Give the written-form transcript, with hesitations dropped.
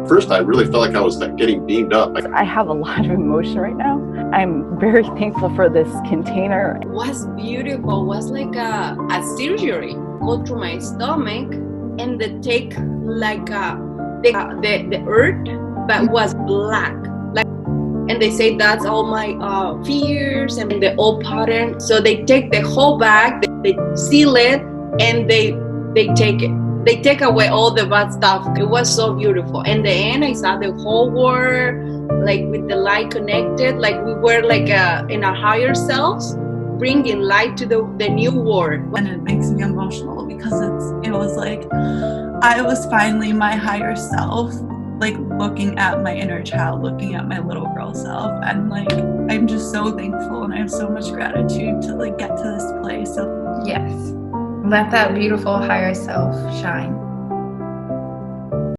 First, I really felt like I was getting beamed up. I have a lot of emotion right now. I'm very thankful for this container. It was beautiful. It was like a surgery. Go through my stomach and they take like the earth, but it was black. And they say that's all my fears and the old pattern. So they take the whole bag, they seal it, and they take it. They take away all the bad stuff. It was so beautiful. In the end, I saw the whole world, like with the light connected, like we were like in our higher selves, bringing light to the new world. And it makes me emotional because it was like I was finally my higher self, like looking at my inner child, looking at my little girl self, and like I'm just so thankful and I have so much gratitude to like get to this place. So yes, let that beautiful higher self shine.